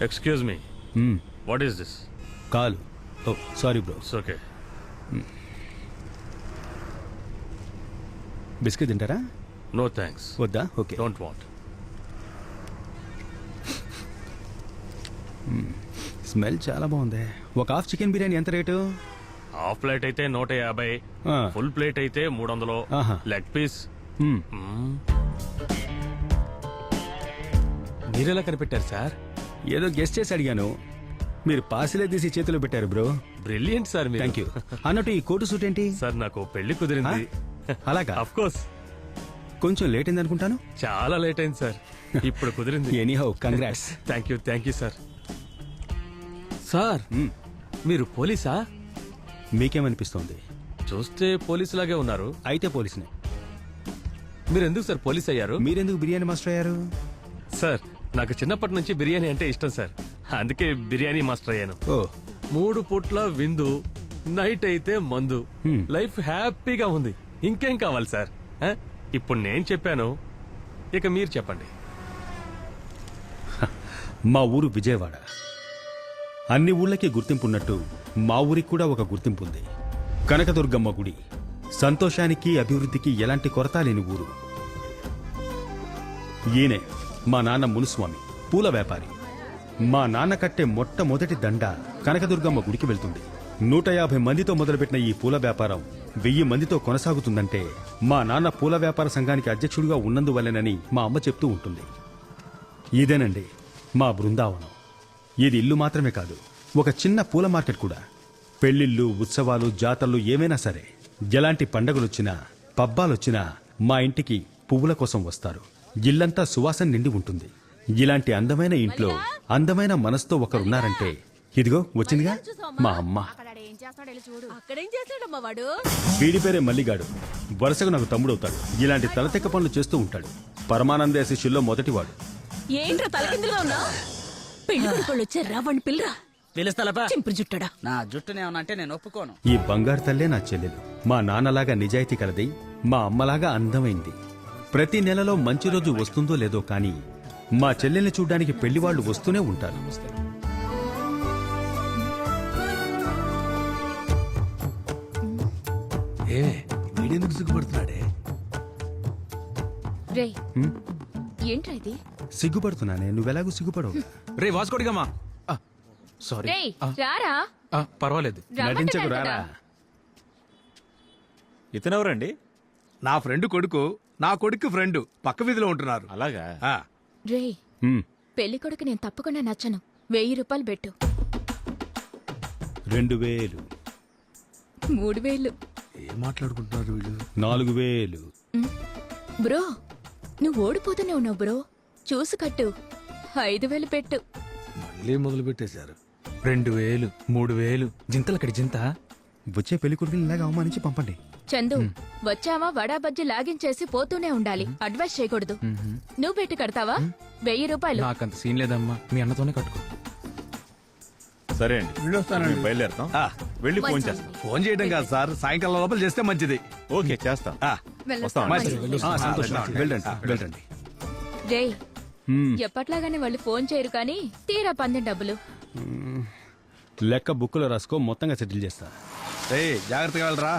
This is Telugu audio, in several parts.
Excuse me, what is this? Call. Oh sorry bro. It's okay. Biscuit తింటారా? No thanks. వద్దా? ఓకే. Don't want. స్మెల్ చాలా బాగుంది. ఒక హాఫ్ చికెన్ బిర్యానీ ఎంత రేటు? హాఫ్ ప్లేట్ అయితే 150, ఫుల్ ప్లేట్ అయితే 300. Leg piece. మీరెలా కనిపెట్టారు సార్? ఏదో గెస్ట్ చేసి అడిగాను, మీరు పాసిలే తీసి చేతిలో పెట్టారు bro. Brilliant sir. Thank you. అన్నట్టు ఈ కోటు సూట్ ఏంటి? సార్ నాకు పెళ్లి కుదిరింది. అలాగా? Of course. కొంచెం లేట్ అయింది అనుకుంటాను. చాలా లేట్ అయింది సార్, ఇప్పుడు కుదిరింది. Anyhow congrats. Thank you sir. Sir మీరు పోలీసా? మీకేమనిపిస్తోంది? చూస్తే పోలీసు లాగే ఉన్నారు. అయితే పోలీసునే. మీరు ఎందుకు సార్ పోలీస్ అయ్యారు? మీరెందుకు బిర్యానీ మాస్టర్ అయ్యారు? సార్ నాకు చిన్నప్పటి నుంచి బిర్యానీ అంటే ఇష్టం సార్, అందుకే బిర్యానీ మాస్టర్ అయ్యాను. ఓ 3 పూట్ల విందు, నైట్ అయితే మందు, లైఫ్ హ్యాపీగా ఉంది. ఇంకేం కావాలి సార్? ఇప్పుడు నేను చెప్పాను, ఇక మీరు చెప్పండి. మా ఊరు విజయవాడ. అన్ని ఊళ్ళకి గుర్తింపు ఉన్నట్టు మా ఊరికి కూడా ఒక గుర్తింపు ఉంది. కనకదుర్గమ్మ గుడి. సంతోషానికి అభివృద్ధికి ఎలాంటి కొరత లేని ఊరు. ఈయనే మా నాన్న మునుస్వామి, పూల వ్యాపారి. మా నాన్న కట్టే మొట్టమొదటి దండ కనకదుర్గమ్మ గుడికి వెళ్తుంది. 150 మందితో మొదలుపెట్టిన ఈ పూల వ్యాపారం 1000 మందితో కొనసాగుతుందంటే మా నాన్న పూల వ్యాపార సంఘానికి అధ్యక్షుడిగా ఉన్నందువల్లనని మా అమ్మ చెప్తూ ఉంటుంది. ఇదేనండి మా బృందావనం. ఇది ఇల్లు మాత్రమే కాదు, ఒక చిన్న పూల మార్కెట్ కూడా. పెళ్లిళ్ళు, ఉత్సవాలు, జాతరలు ఏమైనా సరే, ఎలాంటి పండగలొచ్చినా, పబ్బాలొచ్చినా మా ఇంటికి పువ్వుల కోసం వస్తారు. ఇల్లంతా సువాసన నిండి ఉంటుంది. ఇలాంటి అందమైన ఇంట్లో అందమైన మనసుతో ఒకరున్నారంటే ఇదిగో వచ్చిందిగా మా అమ్మ. వీడి పేరే మల్లిగాడు. వరుసగా నాకు తమ్ముడవుతాడు. ఇలాంటి తలతెక్క పనులు చేస్తూ ఉంటాడు. పరమానంద శిష్యుల్లో మొదటివాడు. ఏంట్రా తలకిందులుగా ఉన్నావు? పెళ్లి కొడుకోళ్ళు వచ్చారా? వాడిని పిల్లరా. చింపురు జుట్టడా. నా జుట్టునేమన్నా అంటే నేను ఒప్పుకోను. ఈ బంగారు తల్లే నా చెల్లెలు. మా నాన్నలాగా నిజాయితీ కలది, మా అమ్మలాగా అందమైంది. ప్రతి నెలలో మంచి రోజు వస్తుందో లేదో కానీ మా చెల్లెల్ని చూడ్డానికి పెళ్లివాళ్లు వస్తూనే ఉంటారు. వీడెందుకు సిగ్గుపడుతున్నాడే? ఏంట్రా ఇది? సిగ్గుపడుతున్నానే, నువ్వెలాగూ సిగ్గుపడవు. రే వాస్కోడిగమ్మా. సారీ. రారా. పర్వాలేదు, నటించకు, రారా. ఇతనెవరండి? నా ఫ్రెండ్ కొడుకు, నా కొడుకు ఫ్రెండ్ పక్క వీధిలో ఉంటున్నారు. అలాగా? రే పెళ్లి కొడుకు నేను తప్పకుండా నచ్చను. 1000 రూపాయలు పెట్టు. 2000. 3000. ఏం మాట్లాడుకుంటున్నారు వీళ్ళు? 4000. బ్రో నువ్వు ఓడిపోతూనే ఉన్నావు బ్రో, చూసు కట్టు. 5000 పెట్టు. మళ్ళీ మొదలు పెట్టేశారు. 2000, 3000. జింతలక్కడి జింత. వచ్చే పెళ్లి కొడుకుని ఇలాగ అవమానించి పంపండి. చందు వచ్చావా వడా బజ్జి లాగించేసి పోతూనే ఉండాలి. అడ్వైస్ చేయకూడదు. నువ్వు పెట్టి కడతావా? 1000 రూపాయలు. నాకంత సీన్ లేదమ్మా, మీ అన్నతోనే కట్టుకో. సరే అండి, మేము బయలుదేరుతాం. వెళ్ళి ఫోన్ చేస్తాం. ఫోన్ చేయడం కాదు సార్, సాయంకాలం లోపల చేస్తే మంచిది. ఓకే చేస్తాం. వస్తాం. వెళ్ళండి. రే ఎప్పట్లాగానే వాళ్ళు ఫోన్ చేయరు కానీ తీరా పందెం డబ్బులు లెక్క బుక్కులో రాసుకో, మొత్తంగా సెటిల్ చేస్తా. జాగ్రత్తగా వెళ్ళరా.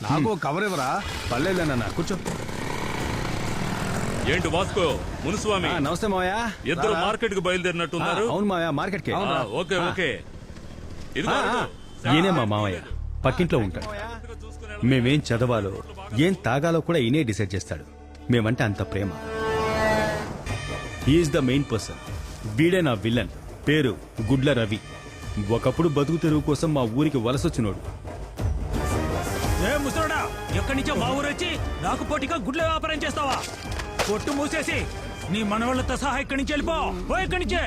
నాకు కవర్ ఇవ్వరా? పర్లేదన్నా, కూర్చో. ఏంటి వాస్కో, మునుస్వామి? నమస్తే మావయ్య. ఇద్దరు మార్కెట్ కు బయలుదేరినట్టున్నారు. అవును మావయ్య, మార్కెట్ కి. Okay okay. ఈయనే మా మావయ్య, పక్కింట్లో ఉంటాడు. మేమేం చదవాలో ఏం తాగాలో కూడా ఈయనే డిసైడ్ చేస్తాడు. మేమంటే అంత ప్రేమ. He is the main person. వీడే నా విలన్. పేరు గుడ్ల రవి. ఒకప్పుడు బతుకు తెరువు కోసం మా ఊరికి వలసొచ్చినోడు. ముసలోడా, ఎక్కడి నుంచో మా ఊరు వచ్చి నాకు పోటీగా గుడ్ల వ్యాపారం చేస్తావా? కొట్టు మూసేసి నీ మనవాళ్ళతో సహా ఇక్కడి నుంచి వెళ్ళిపో. ఇక్కడి నుంచే.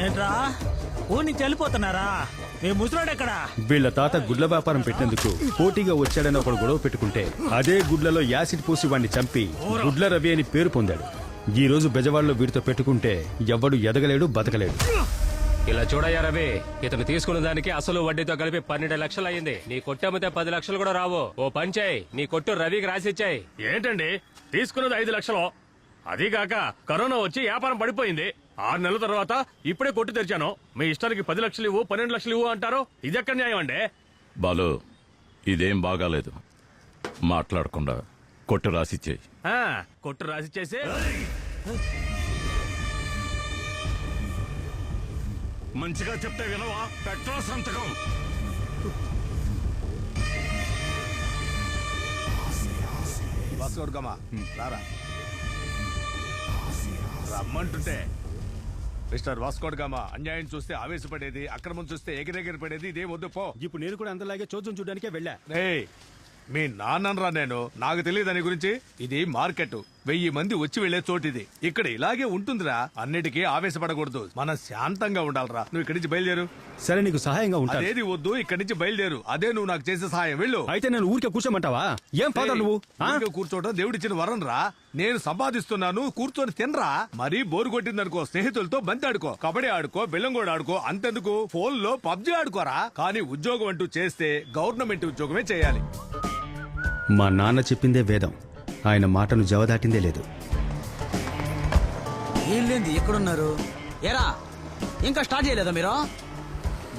ఏంట్రా ఊరి నుంచి వెళ్ళిపోతున్నారా? మీ ముసలోడెక్కడా? వీళ్ల తాత గుడ్ల వ్యాపారం పెట్టినందుకు పోటీగా వచ్చాడని ఒకడు గొడవ పెట్టుకుంటే అదే గుడ్లలో యాసిడ్ పూసి వాడిని చంపి గుడ్ల రవి అని పేరు పొందాడు. ఈ రోజు బెజవాడలో వీడితో పెట్టుకుంటే ఎవ్వడు ఎదగలేడు, బతకలేడు. ఇలా చూడయ్యా రవి, ఇతను తీసుకున్న దానికి అసలు వడ్డీతో కలిపి 12 లక్షలు అయింది. నీ కొట్టమ్మితే 10 లక్షలు కూడా రావు. ఓ పంచాయి, నీ కొట్టు రవికి రాసిచ్చాయి. ఏంటండి తీసుకున్నది 5 లక్షలు, అదీగాక కరోనా వచ్చి వ్యాపారం పడిపోయింది. 6 నెలల తర్వాత ఇప్పుడే కొట్టు తెరిచాను. మీ ఇష్టానికి 10 లక్షలు ఇవ్వు, 12 లక్షలు ఇవ్వు అంటారు. ఇదెక్కడ న్యాయం అండి? బాలు, ఇదేం బాగాలేదు. మాట్లాడకుండా కొట్టు రాసిచ్చేయి. కొట్టు రాసిచ్చేసి మంచిగా చెప్తే వినవా? పెట్రోల్ సంతకం. రమ్మంటుంటే మిస్టర్ వాస్కోడ్ గామా, అన్యాయం చూస్తే ఆవేశపడేది, అక్రమం చూస్తే ఎగిరెగిరి పడేది ఇదే వద్దు పో. ఇప్పుడు నేను కూడా అందరిలాగే చోద్యం చూడడానికే వెళ్ళా. రేయ్, మీ నాన్నరా నేను, నాకు తెలియదు దాని గురించి. ఇది మార్కెట్, 1000 మంది వచ్చి వెళ్లే చోటిది. ఇక్కడ ఇలాగే ఉంటుందిరా. అన్నిటికీ ఆవేశపడకూడదు, మనం శాంతంగా ఉండాలరా. నువ్వు ఇక్కడి నుంచి బయలుదేరు. సరే, నీకు సహాయంగా ఉంటాను. అదేది వద్దు, ఇక్కడి నుంచి బయలుదేరు. అదే నువ్వు నాకు చేసే సహాయం. వెళ్ళు. అయితే నేను ఊరికే కూర్చోమంటావా? ఏం ఫాదర్ నువ్వు? ఊరికే కూర్చోవడం దేవుడిచ్చిన వరం రా. నేను సంపాదిస్తున్నాను, కూర్చొని తినరా. మరీ బోరు కొట్టిందనుకో, స్నేహితులతో బంతి ఆడుకో, కబడ్డీ ఆడుకో, బెల్లంగోడ ఆడుకో. అంతెందుకు ఫోన్ లో పబ్జి ఆడుకోరా. కానీ ఉద్యోగం అంటూ చేస్తే గవర్నమెంట్ ఉద్యోగమే చేయాలి. మా నాన్న చెప్పిందే వేదం, ఆయన మాటను జవదాటిందే లేదు. ఏం లేంది ఎక్కడున్నారు? ఏరా, ఇంకా స్టార్ట్ చేయలేదా మీరు?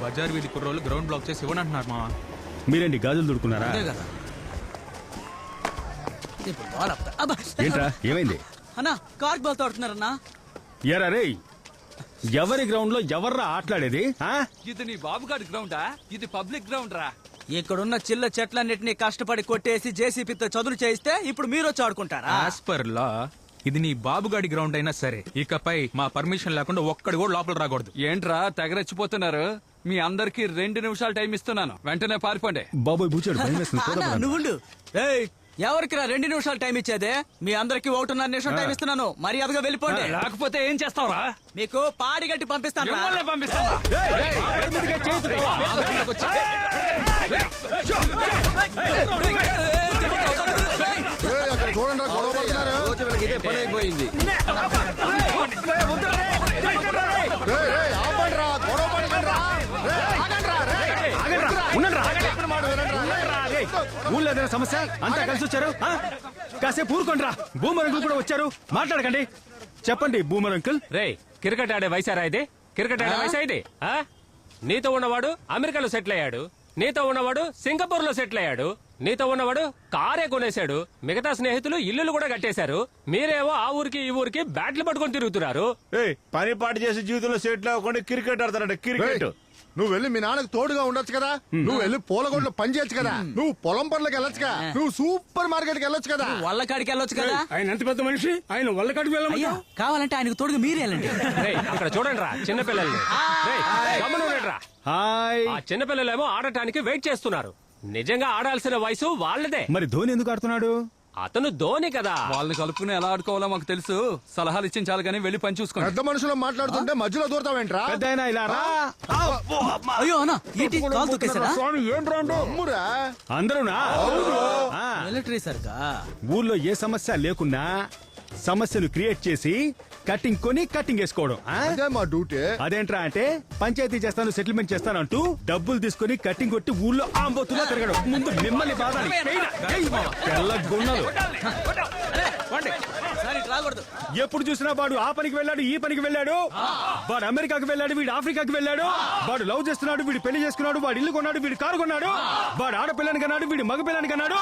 బజార్ వీధి కుర్రోళ్ళు గ్రౌండ్ బ్లాక్ చేసి ఇవ్వనంటున్నారు మా. మీరేంటి గాజులు దుడుకున్నారా? అంతే కదా. ఇప్పుడు బాల్ ఆపుతా. అబ్బా. ఏంట్రా, ఏమైంది? అన్నా, కార్క్ బాల్ తోడుతున్నారన్నా. ఎరా రే, ఎవరి గ్రౌండ్ లో ఎవర్రా ఆటలాడేది? ఇది నీ బాబుగాడి గ్రౌండా? ఇది పబ్లిక్ గ్రౌండ్ రా. ఇక్కడున్న చిల్ల చెట్లన్నిటినీ కష్టపడి కొట్టేసి జేసీపీతో చదును చేయిస్తే ఇప్పుడు మీరు వచ్చి ఆడుకుంటారా? యాజ్ పర్ లా ఇది నీ బాబుగాడి గ్రౌండ్ అయినా సరే, ఇకపై మా పర్మిషన్ లేకుండా ఒక్కడి కూడా లోపల రాకూడదు. ఏంట్రా తెగరెచ్చిపోతున్నారు? మీ అందరికి 2 నిమిషాలు టైం ఇస్తున్నాను, వెంటనే పారిపోండి. బాబోయ్ బూచాడు, భయం వేస్తుంది. అన్నా, నువ్వుండు. ఏయ్, ఎవరికి 2 నిమిషాలు టైం ఇచ్చేదే? మీ అందరికి 1.5 నిమిషం టైం ఇస్తున్నాను. మర్యాదగా వెళ్ళిపోండి. లేకపోతే ఏం చేస్తావురా? మీకు పాడి గట్టి పంపిస్తాను. మిమ్మల్ని పంపిస్తావా? ఊళ్ళో ఏదైనా సమస్య? అంతా కలిసి వచ్చారు. కాసేపు ఊరుకోండిరా. బూమర్ అంకుల్ కూడా వచ్చారు, మాట్లాడకండి. చెప్పండి బూమర్ అంకుల్. రే, క్రికెట్ ఆడే వయసారా ఇది? క్రికెట్ ఆడే వయసా ఇది? నీతో ఉన్నవాడు అమెరికాలో సెటిల్ అయ్యాడు, నీతో ఉన్నవాడు సింగపూర్ లో సెటిల్ అయ్యాడు, నీతో ఉన్నవాడు కారే కొనేశాడు, మిగతా స్నేహితులు ఇల్లులు కూడా కట్టేశారు. మీరేమో ఆ ఊరికి ఈ ఊరికి బ్యాట్లు పట్టుకొని తిరుగుతున్నారు. పని పాటు చేసి జీవితంలో సెటిల్ అవ్వకుండా క్రికెట్ ఆడతారంట. క్రికెట్ నువ్వు వెళ్ళి మీ నాన్నకు తోడుగా ఉండొచ్చు కదా. నువ్వు వెళ్ళి పూలగొడ్లో పని చేయొచ్చు కదా. నువ్వు పొలం పనులకు వెళ్ళొచ్చు కదా. నువ్వు సూపర్ మార్కెట్ కి వెళ్ళొచ్చు కదా. వల్లకాడికి వెళ్ళొచ్చు కదా. ఆయన ఎంత పెద్ద మనిషి, ఆయన వల్లకాడికి అయ్యో, కావాలంటే ఆయనకు తోడుగా మీరు వెళ్ళండి. రేయ్, అక్కడ చూడండి రా చిన్నపిల్లల్ని. రేయ్, గమనించండిరా. హాయ్. ఆ చిన్నపిల్లలేమో ఆడటానికి వెయిట్ చేస్తున్నారు. నిజంగా ఆడాల్సిన వయసు వాళ్ళదే. మరి ధోని ఎందుకు ఆడుతున్నాడు? అతను ధోని కదా. వాళ్ళని కలుపుకుని ఎలా ఆడుకోవాలో మాకు తెలుసు. సలహాలు ఇచ్చిన చాలు కానీ వెళ్ళి పని చూసుకోండి. పెద్ద మనుషులు మాట్లాడుతుంటే మధ్యలో దూరతావేంట్రా? పెద్దాయనా ఇలా రా. అయ్యో అన్న, ఏంటి కాలు తొక్కేశారా? అమ్మురా. అందరూనా? ఆ. మిలిటరీ సర్కా? ఊర్లో ఏ సమస్య లేకున్నా సమస్యలు క్రియేట్ చేసి కటింగ్ కొని కటింగ్ వేసుకోవడం. అదే మా డ్యూటీ. అదేంట్రా అంటే పంచాయతీ చేస్తాను, సెటిల్మెంట్ చేస్తాను అంటూ డబ్బులు తీసుకుని కటింగ్ కొట్టి ఊళ్ళో ఆంబోతులా తిరగడం. ముందు మిమ్మల్ని బాధాలి. తెల్లగున్నలు. ఎప్పుడు చూసినా వాడు ఆ పనికి వెళ్ళాడు, ఈ పనికి వెళ్ళాడు, వాడు అమెరికాకి వెళ్ళాడు, వీడు ఆఫ్రికాకి వెళ్ళాడు, వాడు లవ్ చేస్తున్నాడు, వీడు పెళ్లి చేసుకున్నాడు, వాడు ఇల్లు కొన్నాడు, వీడు కారు కొన్నాడు, వాడు ఆడపిల్లని కన్నాడు, వీడు మగ పిల్లని కన్నాడు,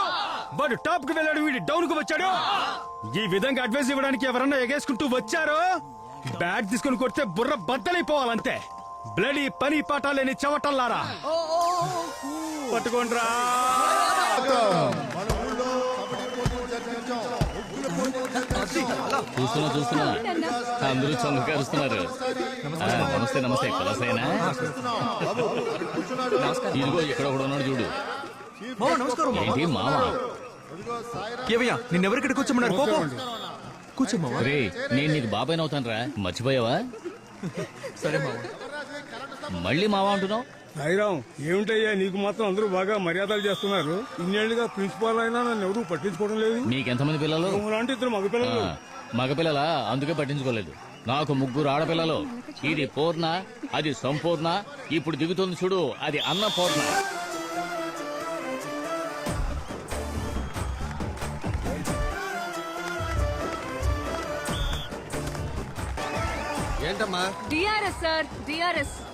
వాడు టాప్ కి వెళ్ళాడు, వీడు డౌన్ కు వచ్చాడు. ఈ విధంగా అడ్వైస్ ఇవ్వడానికి ఎవరన్నా ఎగేసుకుంటూ వచ్చారో బ్యాట్ తీసుకుని కొడితే బుర్ర బద్దలైపోవాలంతే. బ్లడీ పని పాట లేని చవటల్లారా, పట్టుకోండ్రా. చూస్తున్నా అందరూ చంద్రకరుస్తున్నారు. నమస్తే నమస్తే కలసైనా. ఇదిగో ఇక్కడ ఒకడు ఉన్నాడు చూడు. ఏంటి మావా? నిన్నెవరిక్కడ కూర్చోమన్నారు? కూర్చోమా. రే, నేను నీకు బాబాయ్ అవుతాను రా, మర్చిపోయావా? సరే మావా. మళ్ళీ మావా అంటున్నావు? సాయిరాం, ఏమిటయ్యా నీకు మాత్రం అందరూ బాగా మర్యాదలు చేస్తున్నారు. ఇన్నేళ్లుగా ప్రిన్సిపాల్ అయినా నన్ను ఎవరూ పట్టించుకోవడం లేదు. నీకెంతమంది పిల్లలు? లాంటి 2 మగపిల్లలు. మగపిల్లలా? అందుకే పట్టించుకోలేదు. నాకు ముగ్గురు ఆడపిల్లలు. ఇది పూర్ణ, అది సంపూర్ణ, ఇప్పుడు దిగుతుంది చూడు అది అన్నపూర్ణ. ఏంటమ్మా డిఆర్ఎస్ సార్ డిఆర్ఎస్